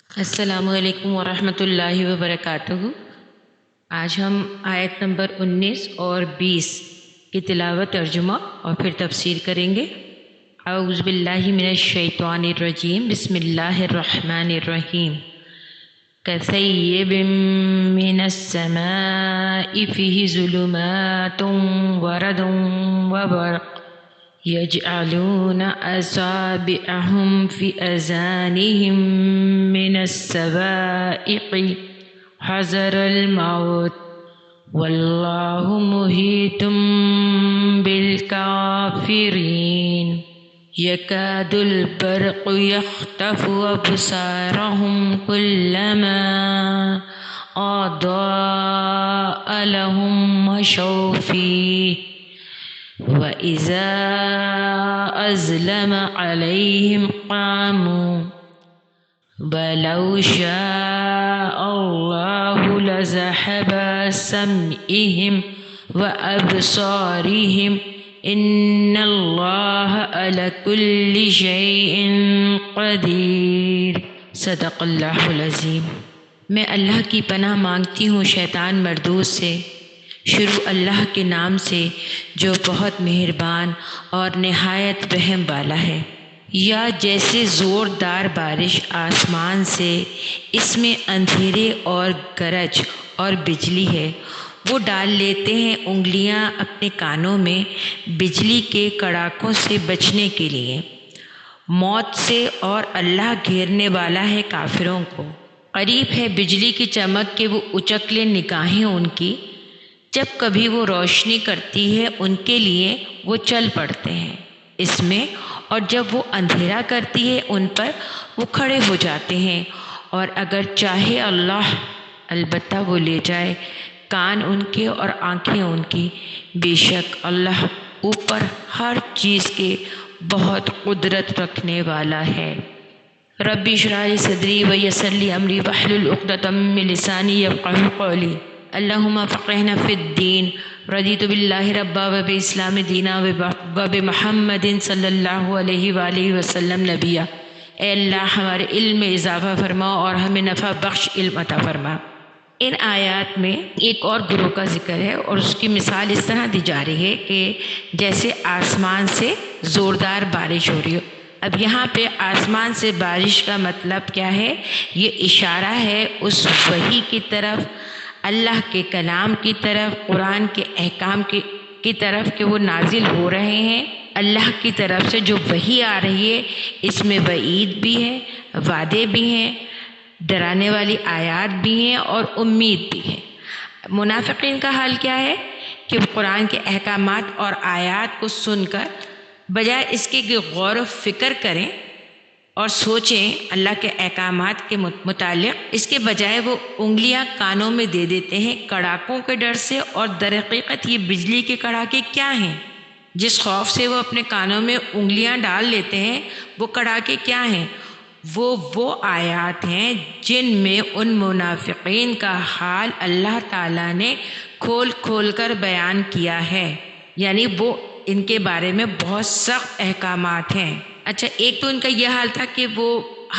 السلام علیکم ورحمۃ اللہ وبرکاتہ۔ آج ہم آیت نمبر 19 اور 20 کی تلاوت، ترجمہ اور پھر تفسیر کریں گے۔ اعوذ باللہ من الشیطان الرجیم، بسم اللہ الرحمن الرحیم۔ کصیب من السماء فیہ ظلمات ورعد وبرق یجعلون اصابعهم فی اذانهم من الصواعق حذر الموت واللہ محیط بالکافرین۔ یکاد البرق یخطف ابصارهم کلما اضاء لهم مشوا فیہ وَإِذَا أَظْلَمَ عَلَيْهِمْ قَامُوا وَلَوْ شَاءَ اللَّهُ لَذَهَبَ بِسَمْعِهِمْ وَأَبْصَارِهِمْ إِنَّ اللَّهَ عَلَى كُلِّ شَيْءٍ قَدِيرٌ۔ صدق اللہ العظیم۔ میں اللہ کی پناہ مانگتی ہوں شیطان مردود سے۔ شروع اللہ کے نام سے جو بہت مہربان اور نہایت رحم والا ہے۔ یا جیسے زوردار بارش آسمان سے، اس میں اندھیرے اور گرج اور بجلی ہے۔ وہ ڈال لیتے ہیں انگلیاں اپنے کانوں میں بجلی کے کڑاکوں سے بچنے کے لیے، موت سے، اور اللہ گھیرنے والا ہے کافروں کو۔ قریب ہے بجلی کی چمک کہ وہ اچک لے نگاہیں ان کی، جب کبھی وہ روشنی کرتی ہے ان کے لیے وہ چل پڑتے ہیں اس میں، اور جب وہ اندھیرا کرتی ہے ان پر وہ کھڑے ہو جاتے ہیں۔ اور اگر چاہے اللہ البتہ وہ لے جائے کان ان کے اور آنکھیں ان کی، بے شک اللہ اوپر ہر چیز کے بہت قدرت رکھنے والا ہے۔ رب اشرح لی صدری ویسر لی امری واحلل عقدۃ من لسانی یفقہوا قولی۔ اللہم فقہنا فی الدین، رضیت باللہ ربا وبالاسلام دینا وبمحمد صلی اللہ علیہ وآلہ وسلم نبیا۔ اے اللہ ہمارے علم میں اضافہ فرما اور ہمیں نفع بخش علم عطا فرما۔ ان آیات میں ایک اور گروہ کا ذکر ہے اور اس کی مثال اس طرح دی جا رہی ہے کہ جیسے آسمان سے زوردار بارش ہو رہی ہو۔ اب یہاں پہ آسمان سے بارش کا مطلب کیا ہے؟ یہ اشارہ ہے اس وحی کی طرف، اللہ کے کلام کی طرف، قرآن کے احکام کی طرف کہ وہ نازل ہو رہے ہیں۔ اللہ کی طرف سے جو وحی آ رہی ہے اس میں وعید بھی ہے، وعدے بھی ہیں، ڈرانے والی آیات بھی ہیں اور امید بھی ہے۔ منافقین کا حال کیا ہے کہ وہ قرآن کے احکامات اور آیات کو سن کر بجائے اس کے کہ غور و فکر کریں اور سوچیں اللہ کے احکامات کے متعلق، اس کے بجائے وہ انگلیاں کانوں میں دے دیتے ہیں کڑاکوں کے ڈر سے۔ اور در حقیقت یہ بجلی کے کڑاکے کیا ہیں؟ جس خوف سے وہ اپنے کانوں میں انگلیاں ڈال لیتے ہیں، وہ کڑاکے کیا ہیں؟ وہ آیات ہیں جن میں ان منافقین کا حال اللہ تعالیٰ نے کھول کھول کر بیان کیا ہے، یعنی وہ ان کے بارے میں بہت سخت احکامات ہیں۔ اچھا، ایک تو ان کا یہ حال تھا کہ وہ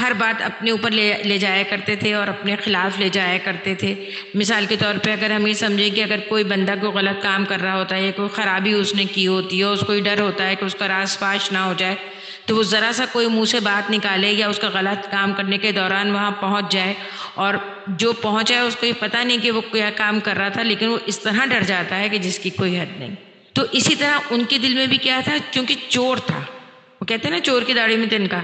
ہر بات اپنے اوپر لے جایا کرتے تھے اور اپنے خلاف لے جایا کرتے تھے۔ مثال کے طور پہ اگر ہم یہ سمجھیں کہ اگر کوئی بندہ کوئی غلط کام کر رہا ہوتا ہے یا کوئی خرابی اس نے کی ہوتی ہے، اس کو ڈر ہوتا ہے کہ اس کا راز فاش نہ ہو جائے، تو وہ ذرا سا کوئی منہ سے بات نکالے یا اس کا غلط کام کرنے کے دوران وہاں پہنچ جائے، اور جو پہنچا ہے اس کو یہ پتہ نہیں کہ وہ کیا کام کر رہا تھا، لیکن وہ اس طرح ڈر جاتا ہے کہ جس کی کوئی حد نہیں۔ تو اسی طرح ان کے دل میں بھی کیا تھا؟ کیونکہ چور تھا، وہ کہتے ہیں نا چور کی داڑھی میں تنکا،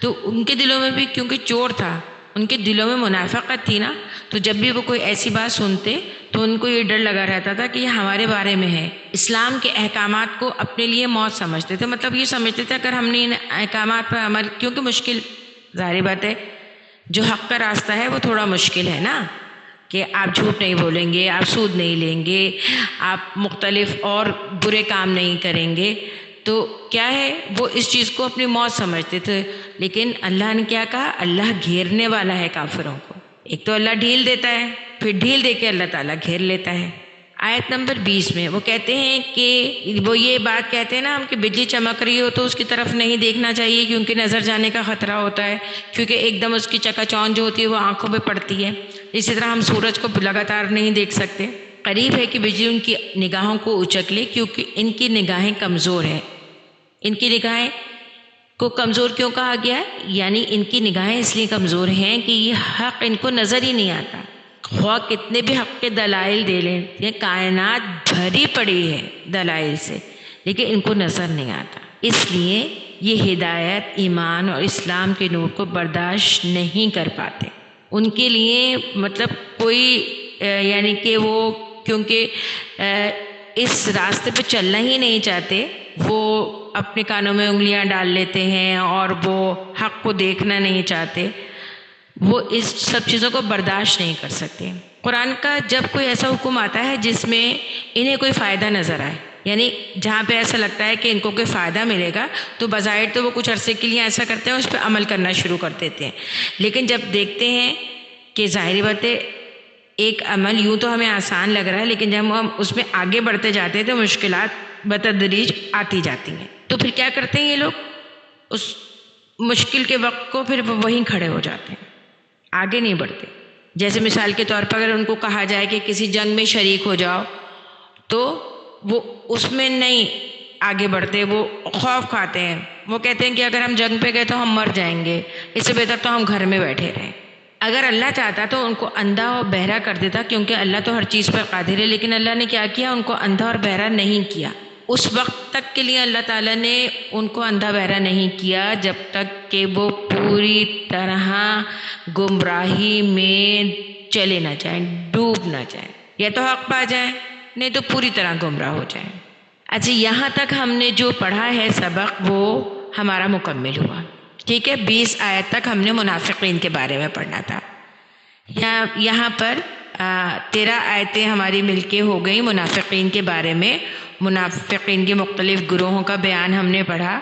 تو ان کے دلوں میں بھی کیونکہ چور تھا، ان کے دلوں میں منافقت تھی نا، تو جب بھی وہ کوئی ایسی بات سنتے تو ان کو یہ ڈر لگا رہتا تھا کہ یہ ہمارے بارے میں ہے۔ اسلام کے احکامات کو اپنے لیے موت سمجھتے تھے، مطلب یہ سمجھتے تھے اگر ہم نے ان احکامات پر عمل، کیونکہ مشکل، ظاہر بات ہے جو حق کا راستہ ہے وہ تھوڑا مشکل ہے نا، کہ آپ جھوٹ نہیں بولیں گے، آپ سود نہیں لیں گے، آپ مختلف اور برے کام نہیں کریں گے، تو کیا ہے وہ اس چیز کو اپنی موت سمجھتے تھے۔ لیکن اللہ نے کیا کہا؟ اللہ گھیرنے والا ہے کافروں کو۔ ایک تو اللہ ڈھیل دیتا ہے، پھر ڈھیل دے کے اللہ تعالیٰ گھیر لیتا ہے۔ آیت نمبر 20 میں وہ کہتے ہیں کہ وہ یہ بات کہتے ہیں نا ہم کہ بجلی چمک رہی ہو تو اس کی طرف نہیں دیکھنا چاہیے کیونکہ نظر جانے کا خطرہ ہوتا ہے، کیونکہ ایک دم اس کی چکا چوند جو ہوتی ہے وہ آنکھوں پہ پڑتی ہے۔ اسی طرح ہم سورج کو لگاتار نہیں دیکھ سکتے۔ قریب ہے کہ بجلی ان کی نگاہوں کو اچک لے کیونکہ ان کی نگاہیں کمزور ہیں۔ ان کی نگاہیں کو کمزور کیوں کہا گیا ہے؟ یعنی ان کی نگاہیں اس لیے کمزور ہیں کہ یہ حق ان کو نظر ہی نہیں آتا۔ خواہ کتنے بھی حق کے دلائل دے لیں، یہ کائنات بھری پڑی ہے دلائل سے، لیکن ان کو نظر نہیں آتا، اس لیے یہ ہدایت، ایمان اور اسلام کے نور کو برداشت نہیں کر پاتے۔ ان کے لیے مطلب کوئی یعنی کہ وہ کیونکہ اس راستے پہ چلنا ہی نہیں چاہتے، وہ اپنے کانوں میں انگلیاں ڈال لیتے ہیں اور وہ حق کو دیکھنا نہیں چاہتے، وہ اس سب چیزوں کو برداشت نہیں کر سکتے۔ قرآن کا جب کوئی ایسا حکم آتا ہے جس میں انہیں کوئی فائدہ نظر آئے، یعنی جہاں پہ ایسا لگتا ہے کہ ان کو کوئی فائدہ ملے گا، تو بظاہر تو وہ کچھ عرصے کے لیے ایسا کرتے ہیں، اس پہ عمل کرنا شروع کر دیتے ہیں، لیکن جب دیکھتے ہیں کہ ظاہری بات ہے ایک عمل یوں تو ہمیں آسان لگ رہا ہے، لیکن جب ہم اس میں آگے بڑھتے جاتے ہیں تو مشکلات بتدریج آتی جاتی ہیں، تو پھر کیا کرتے ہیں یہ لوگ؟ اس مشکل کے وقت کو پھر وہیں کھڑے ہو جاتے ہیں، آگے نہیں بڑھتے۔ جیسے مثال کے طور پر اگر ان کو کہا جائے کہ کسی جنگ میں شریک ہو جاؤ تو وہ اس میں نہیں آگے بڑھتے، وہ خوف کھاتے ہیں، وہ کہتے ہیں کہ اگر ہم جنگ پہ گئے تو ہم مر جائیں گے، اس سے بہتر تو ہم گھر میں بیٹھے رہیں۔ اگر اللہ چاہتا تو ان کو اندھا اور بہرا کر دیتا، کیونکہ اللہ تو ہر چیز پر قادر ہے، لیکن اللہ نے کیا کیا؟ ان کو اندھا اور بہرا نہیں کیا۔ اس وقت تک کے لیے اللہ تعالیٰ نے ان کو اندھا بہرا نہیں کیا جب تک کہ وہ پوری طرح گمراہی میں چلے نہ جائیں، ڈوب نہ جائیں، یا تو حق پا جائیں نہیں تو پوری طرح گمراہ ہو جائیں۔ اچھا، یہاں تک ہم نے جو پڑھا ہے سبق وہ ہمارا مکمل ہوا، ٹھیک ہے۔ 20 آیت تک ہم نے منافقین کے بارے میں پڑھنا تھا۔ یہاں پر 13 آیتیں ہماری مل کے ہو گئیں منافقین کے بارے میں، منافقین کے مختلف گروہوں کا بیان ہم نے پڑھا۔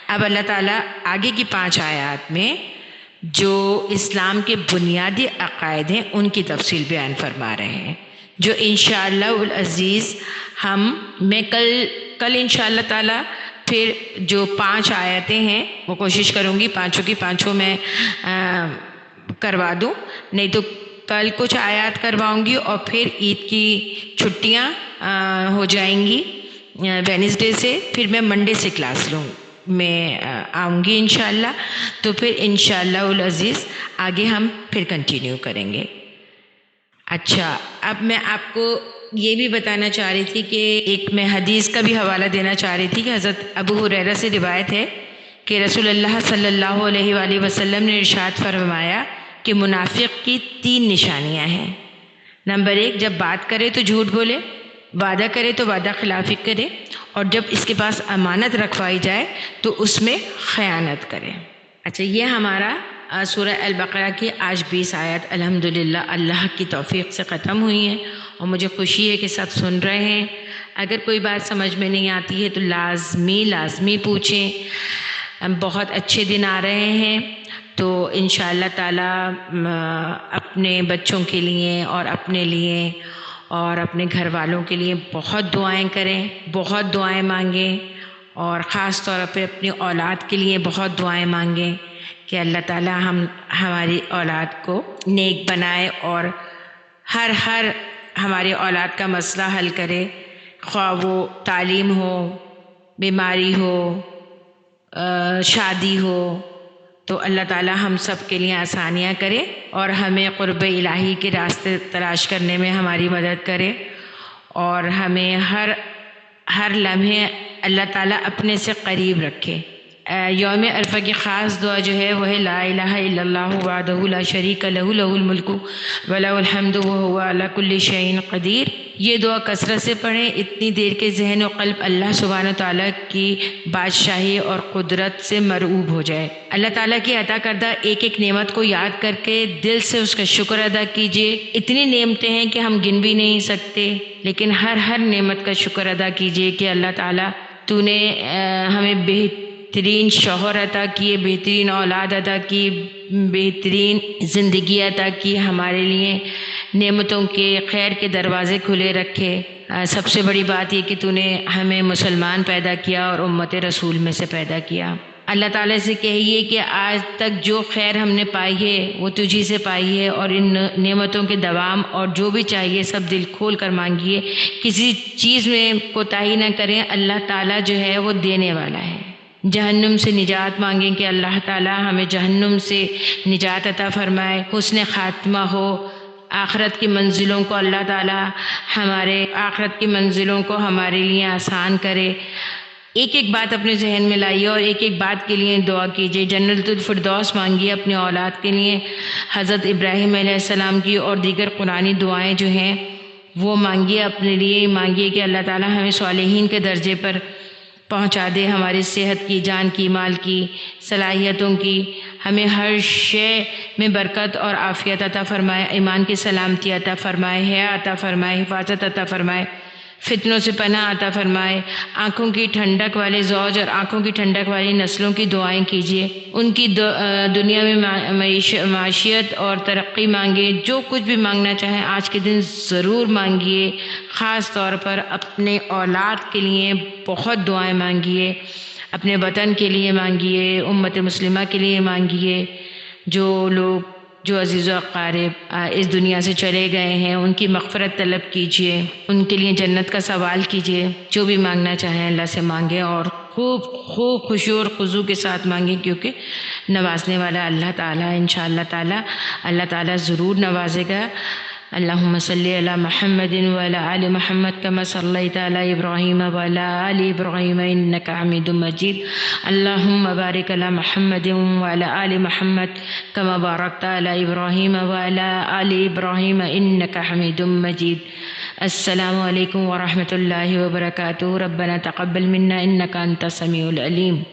اب اللہ تعالیٰ آگے کی 5 آیات میں جو اسلام کے بنیادی عقائد ہیں ان کی تفصیل بیان فرما رہے ہیں، جو انشاءاللہ العزیز میں کل انشاءاللہ تعالیٰ پھر جو 5 آیتیں ہیں وہ کوشش کروں گی پانچوں کی پانچوں میں کروا دوں، نہیں تو کل کچھ آیات کرواؤں گی اور پھر عید کی چھٹیاں ہو جائیں گی وینسڈے سے، پھر میں منڈے سے کلاس میں آؤں گی انشاءاللہ، تو پھر انشاءاللہ العزیز آگے ہم پھر کنٹینیو کریں گے۔ اچھا، اب میں آپ کو یہ بھی بتانا چاہ رہی تھی کہ ایک میں حدیث کا بھی حوالہ دینا چاہ رہی تھی کہ حضرت ابو ہریرہ سے روایت ہے کہ رسول اللہ صلی اللہ علیہ وآلہ وسلم نے ارشاد فرمایا کہ منافق کی 3 نشانیاں ہیں۔ نمبر 1، جب بات کرے تو جھوٹ بولے، وعدہ کرے تو وعدہ خلافی کرے، اور جب اس کے پاس امانت رکھوائی جائے تو اس میں خیانت کرے۔ اچھا، یہ ہمارا سورہ البقرہ کی آج 20 آیت الحمدللہ اللہ کی توفیق سے ختم ہوئی ہیں، اور مجھے خوشی ہے کہ سب سن رہے ہیں۔ اگر کوئی بات سمجھ میں نہیں آتی ہے تو لازمی پوچھیں۔ بہت اچھے دن آ رہے ہیں، تو انشاءاللہ تعالیٰ اپنے بچوں کے لیے اور اپنے لیے اور اپنے گھر والوں کے لیے بہت دعائیں کریں، بہت دعائیں مانگیں، اور خاص طور پہ اپنی اولاد کے لیے بہت دعائیں مانگیں کہ اللہ تعالیٰ ہماری اولاد کو نیک بنائے اور ہر ہماری اولاد کا مسئلہ حل کرے، خواہ وہ تعلیم ہو، بیماری ہو، شادی ہو، تو اللہ تعالیٰ ہم سب کے لیے آسانیاں کرے اور ہمیں قرب الہی کے راستے تلاش کرنے میں ہماری مدد کرے، اور ہمیں ہر لمحے اللہ تعالیٰ اپنے سے قریب رکھے۔ یوم عرفہ کی خاص دعا جو ہے وہ ہے لا الہ الا اللہ وحدہ لا شریک لہ لہ الملک ولہ الحمد وہو علی کل شیء قدیر۔ یہ دعا کثرت سے پڑھیں، اتنی دیر کے ذہن و قلب اللہ سبحانہ تعالیٰ کی بادشاہی اور قدرت سے مرعوب ہو جائے۔ اللہ تعالیٰ کی عطا کردہ ایک ایک نعمت کو یاد کر کے دل سے اس کا شکر ادا کیجیے۔ اتنی نعمتیں ہیں کہ ہم گن بھی نہیں سکتے، لیکن ہر نعمت کا شکر ادا کیجیے کہ اللہ تعالیٰ تو نے ہمیں بہترین شوہر عطا کیے، بہترین اولاد عطا کی، بہترین زندگی عطا کی، ہمارے لیے نعمتوں کے خیر کے دروازے کھلے رکھے، سب سے بڑی بات یہ کہ تو نے ہمیں مسلمان پیدا کیا اور امت رسول میں سے پیدا کیا۔ اللہ تعالیٰ سے کہیے کہ آج تک جو خیر ہم نے پائی ہے وہ تجھی سے پائی ہے، اور ان نعمتوں کے دوام اور جو بھی چاہیے سب دل کھول کر مانگیے، کسی چیز میں کوتاہی نہ کریں۔ اللہ تعالیٰ جو ہے وہ دینے والا ہے۔ جہنم سے نجات مانگیں کہ اللہ تعالیٰ ہمیں جہنم سے نجات عطا فرمائے، حسن خاتمہ ہو، آخرت کی منزلوں کو اللہ تعالیٰ آخرت کی منزلوں کو ہمارے لیے آسان کرے۔ ایک ایک بات اپنے ذہن میں لائیے اور ایک ایک بات کے لیے دعا کیجیے۔ جنت الفردوس مانگیے اپنے اولاد کے لیے، حضرت ابراہیم علیہ السلام کی اور دیگر قرآنی دعائیں جو ہیں وہ مانگیے، اپنے لیے مانگیے کہ اللہ تعالیٰ ہمیں صالحین کے درجے پر پہنچا دے، ہماری صحت کی، جان کی، مال کی، صلاحیتوں کی، ہمیں ہر شے میں برکت اور عافیت عطا فرمائے، ایمان کی سلامتی عطا فرمائے، حیا عطا فرمائے، حفاظت عطا فرمائے، فتنوں سے پناہ عطا فرمائے۔ آنکھوں کی ٹھنڈک والے زوج اور آنکھوں کی ٹھنڈک والی نسلوں کی دعائیں کیجیے، ان کی دنیا میں معیشت اور ترقی مانگے۔ جو کچھ بھی مانگنا چاہیں آج کے دن ضرور مانگیے، خاص طور پر اپنے اولاد کے لیے بہت دعائیں مانگیے، اپنے وطن کے لیے مانگیے، امت مسلمہ کے لیے مانگیے۔ جو عزیز و اقارب اس دنیا سے چلے گئے ہیں ان کی مغفرت طلب کیجیے، ان کے لیے جنت کا سوال کیجیے۔ جو بھی مانگنا چاہیں اللہ سے مانگیں، اور خوب خشوع اور خضوع کے ساتھ مانگیں، کیونکہ نوازنے والا اللہ تعالیٰ ہے۔ انشاءاللہ تعالیٰ اللہ تعالیٰ ضرور نوازے گا۔ اللہم صلی علی محمد وعلی آل محمد کما صلیت علی ابراہیم وعلی آل ابراہیم انک حمید مجید۔ اللہم بارک علی محمد وعلی آل محمد کما بارکت علی ابراہیم وعلی آل ابراہیم انک حمید مجید۔ السلام علیکم ورحمۃ اللہ وبرکاتہ۔ ربنا تقبل منا انک انت السمیع العلیم۔